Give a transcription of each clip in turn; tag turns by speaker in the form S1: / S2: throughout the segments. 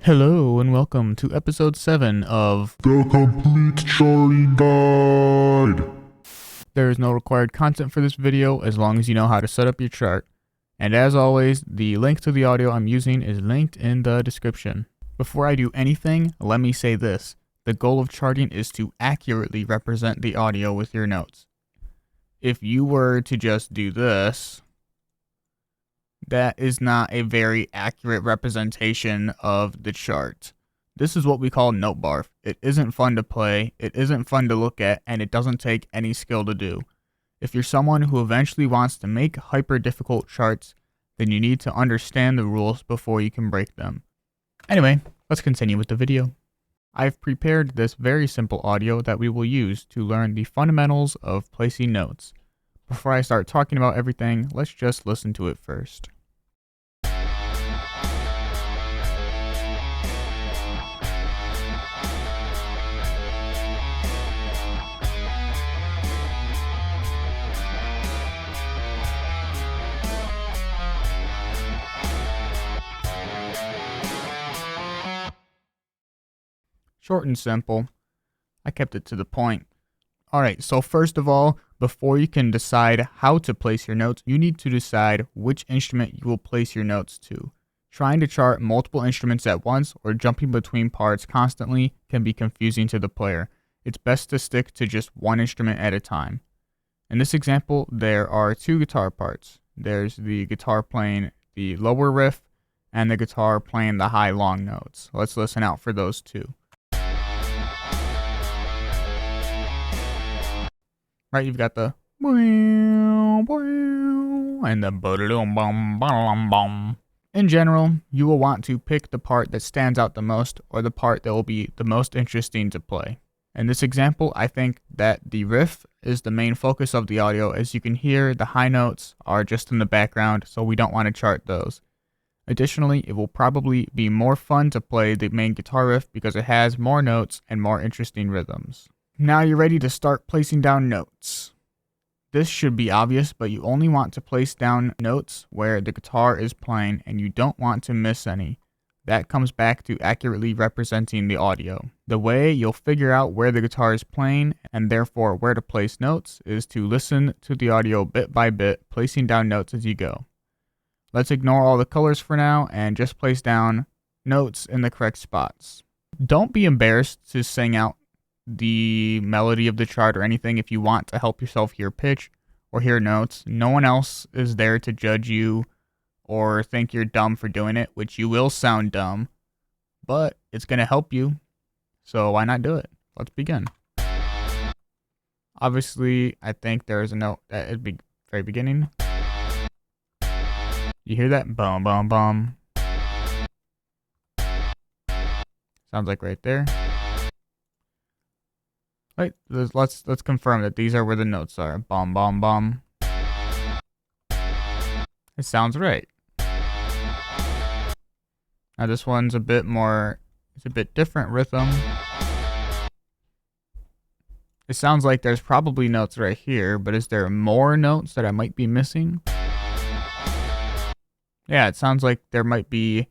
S1: Hello and welcome to episode 7 of
S2: The Complete Charting Guide.
S1: There is no required content for this video as long as you know how to set up your chart. And as always, the link to the audio I'm using is linked in the description. Before I do anything, let me say this. The goal of charting is to accurately represent the audio with your notes. If you were to just do this, that is not a very accurate representation of the chart. This is what we call note barf. It isn't fun to play, it isn't fun to look at, and it doesn't take any skill to do. If you're someone who eventually wants to make hyper difficult charts, then you need to understand the rules before you can break them. Anyway, let's continue with the video. I've prepared this very simple audio that we will use to learn the fundamentals of placing notes. Before I start talking about everything, let's just listen to it first. Short and simple. I kept it to the point. Alright, so first of all, before you can decide how to place your notes, you need to decide which instrument you will place your notes to. Trying to chart multiple instruments at once or jumping between parts constantly can be confusing to the player. It's best to stick to just one instrument at a time. In this example, there are two guitar parts. There's the guitar playing the lower riff and the guitar playing the high long notes. Let's listen out for those two. Right, you've got the and the bum. In general, you will want to pick the part that stands out the most or the part that will be the most interesting to play. In this example, I think that the riff is the main focus of the audio. As you can hear, the high notes are just in the background, so we don't want to chart those. Additionally, it will probably be more fun to play the main guitar riff because it has more notes and more interesting rhythms. Now you're ready to start placing down notes. This should be obvious, but you only want to place down notes where the guitar is playing and you don't want to miss any. That comes back to accurately representing the audio. The way you'll figure out where the guitar is playing and therefore where to place notes is to listen to the audio bit by bit, placing down notes as you go. Let's ignore all the colors for now and just place down notes in the correct spots. Don't be embarrassed to sing out the melody of the chart or anything if you want to help yourself hear pitch or hear notes. No one else is there to judge you or think you're dumb for doing it, which you will sound dumb, but it's going to help you, so why not do it? Let's begin. Obviously, I think there is a note at the very beginning. You hear that? Bum, bum, bum. Sounds like right there. Right, let's confirm that these are where the notes are. Bum, bum, bum. It sounds right. Now this one's a bit more, it's a bit different rhythm. It sounds like there's probably notes right here, but is there more notes that I might be missing? Yeah, it sounds like there might be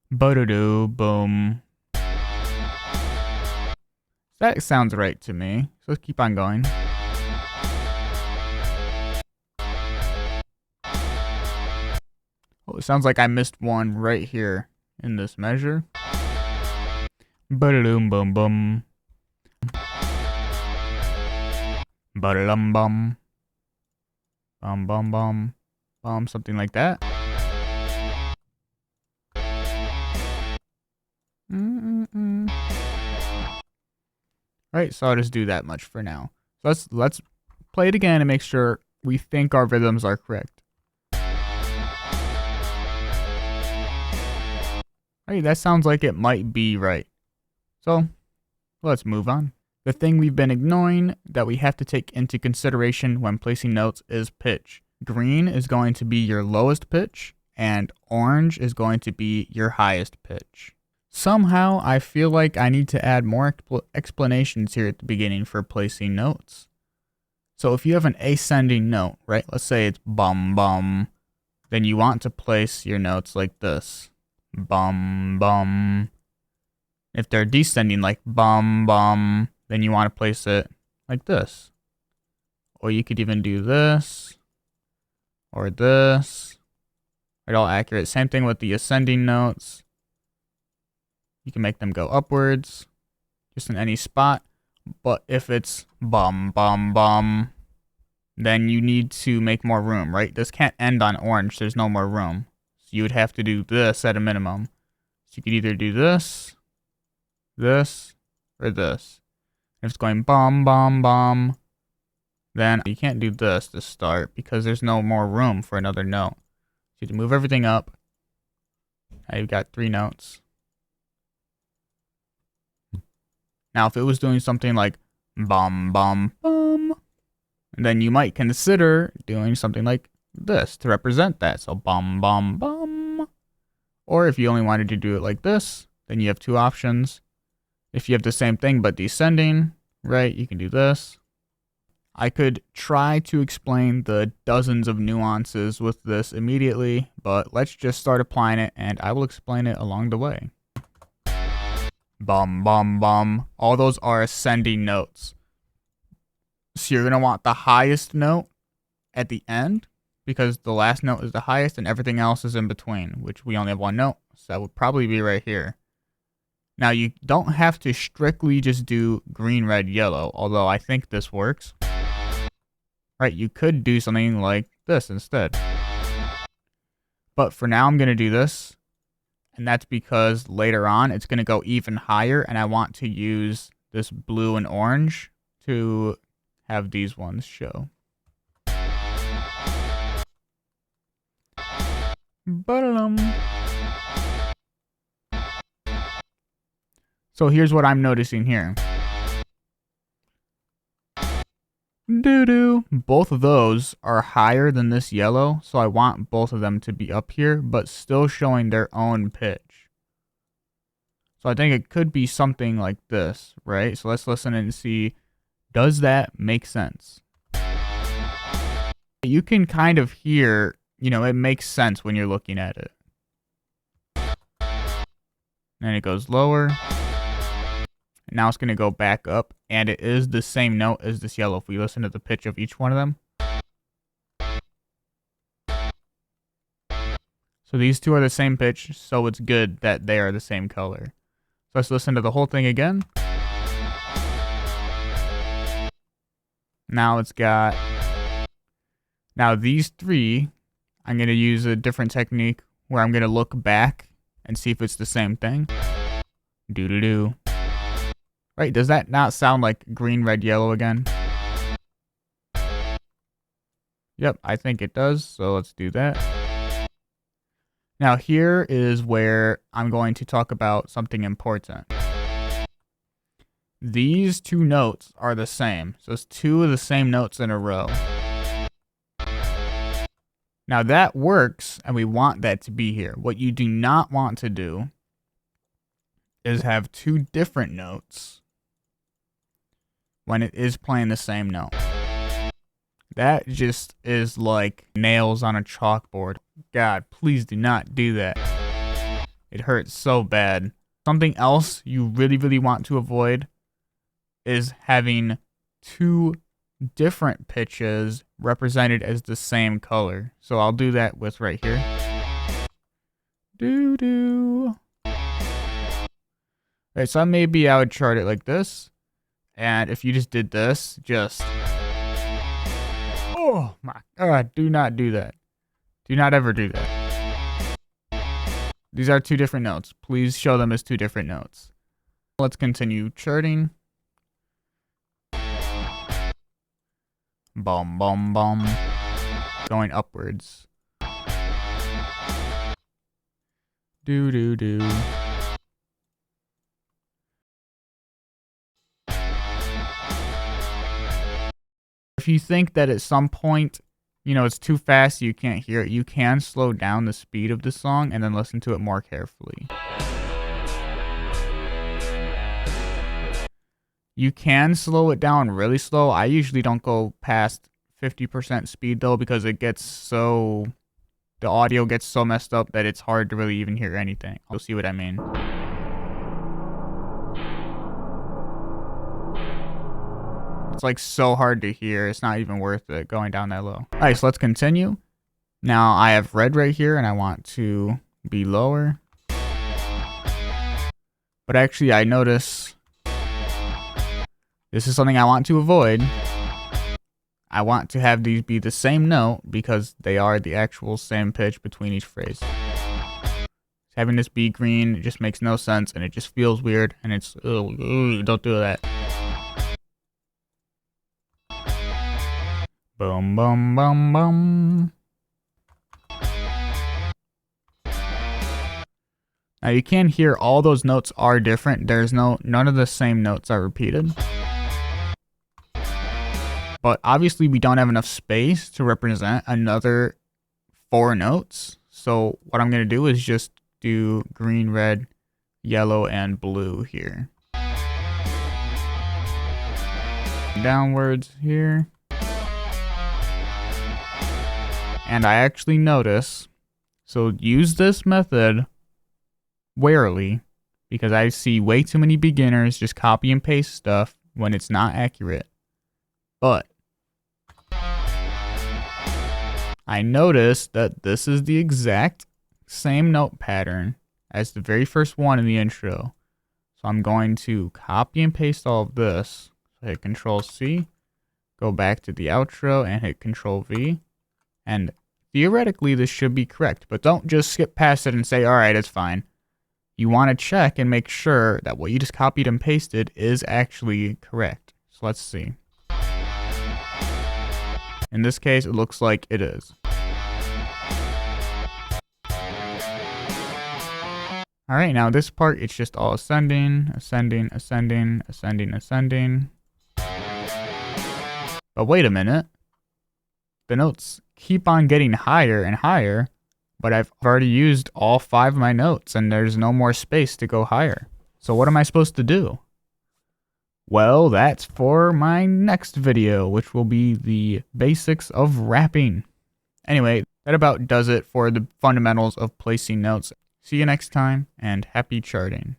S1: bo-do-do, boom. That sounds right to me, so let's keep on going. Oh, it sounds like I missed one right here in this measure. Ba-da-doom, boom, boom. Ba-da-dum, bum. Bum, bum, bum. Bum, something like that. Right, so I'll just do that much for now. So let's play it again and make sure we think our rhythms are correct. Right, that sounds like it might be right. So let's move on. The thing we've been ignoring that we have to take into consideration when placing notes is pitch. Green is going to be your lowest pitch, and orange is going to be your highest pitch. Somehow, I feel like I need to add more explanations here at the beginning for placing notes. So if you have an ascending note, right, let's say it's bum then you want to place your notes like this. Bum bum. If they're descending like bum bum, then you want to place it like this. Or you could even do this or this. Right, all accurate. Same thing with the ascending notes. You can make them go upwards, just in any spot. But if it's bum bum bum, then you need to make more room, right? This can't end on orange. There's no more room. So you would have to do this at a minimum. So you could either do this, or this. If it's going bum bum bum, then you can't do this to start because there's no more room for another note. So you have to move everything up. Now you've got 3 notes. Now if it was doing something like bum bum bum, then you might consider doing something like this to represent that. So bum bum bum. Or if you only wanted to do it like this, then you have 2 options. If you have the same thing but descending, right, you can do this. I could try to explain the dozens of nuances with this immediately, but let's just start applying it and I will explain it along the way. Bum, bum, bum. All those are ascending notes. So you're going to want the highest note at the end because the last note is the highest and everything else is in between, which we only have 1 note. So that would probably be right here. Now you don't have to strictly just do green, red, yellow, although I think this works. Right, you could do something like this instead. But for now, I'm going to do this. And that's because later on, it's going to go even higher. And I want to use this blue and orange to have these ones show. So here's what I'm noticing here. Doo-doo. Both of those are higher than this yellow, so I want both of them to be up here, but still showing their own pitch. So I think it could be something like this, right? So let's listen and see, does that make sense? You can kind of hear, it makes sense when you're looking at it. And it goes lower. Now it's going to go back up, and it is the same note as this yellow if we listen to the pitch of each one of them. So these two are the same pitch, so it's good that they are the same color. So let's listen to the whole thing again. Now it's got... Now these 3, I'm going to use a different technique where I'm going to look back and see if it's the same thing. Doo-doo-doo. Right, does that not sound like green, red, yellow again? Yep, I think it does, so let's do that. Now here is where I'm going to talk about something important. These 2 notes are the same, so it's 2 of the same notes in a row. Now that works, and we want that to be here. What you do not want to do is have 2 different notes when it is playing the same note. That just is like nails on a chalkboard. God, please do not do that. It hurts so bad. Something else you really, really want to avoid is having 2 different pitches represented as the same color. So I'll do that with right here. Doo-doo. Right, so maybe I would chart it like this. And if you just did this, oh my God, do not do that. Do not ever do that. These are 2 different notes. Please show them as 2 different notes. Let's continue charting. Bum, bum, bum. Going upwards. Do, do, do. If you think that at some point, it's too fast, you can't hear it, you can slow down the speed of the song and then listen to it more carefully. You can slow it down really slow. I usually don't go past 50% speed though, because the audio gets so messed up that it's hard to really even hear anything. You'll see what I mean. It's like so hard to hear. It's not even worth it going down that low. All right, so let's continue. Now I have red right here and I want to be lower. But actually I notice this is something I want to avoid. I want to have these be the same note because they are the actual same pitch between each phrase. Having this be green, it just makes no sense and it just feels weird and it's, ugh, don't do that. Boom, boom, boom, boom. Now you can hear all those notes are different. There's none of the same notes are repeated. But obviously we don't have enough space to represent another 4 notes. So what I'm going to do is just do green, red, yellow, and blue here. Downwards here. And I actually notice, so use this method warily, because I see way too many beginners just copy and paste stuff when it's not accurate. But I noticed that this is the exact same note pattern as the very first one in the intro. So I'm going to copy and paste all of this. So hit Control C, go back to the outro and hit Control V. And theoretically this should be correct, but don't just skip past it and say, all right, it's fine. You want to check and make sure that what you just copied and pasted is actually correct. So let's see. In this case, it looks like it is. Alright, now this part, it's just all ascending, ascending, ascending, ascending, ascending. But wait a minute. The notes keep on getting higher and higher, but I've already used all 5 of my notes and there's no more space to go higher. So what am I supposed to do? Well, that's for my next video, which will be the basics of rapping. Anyway, that about does it for the fundamentals of placing notes. See you next time, and happy charting.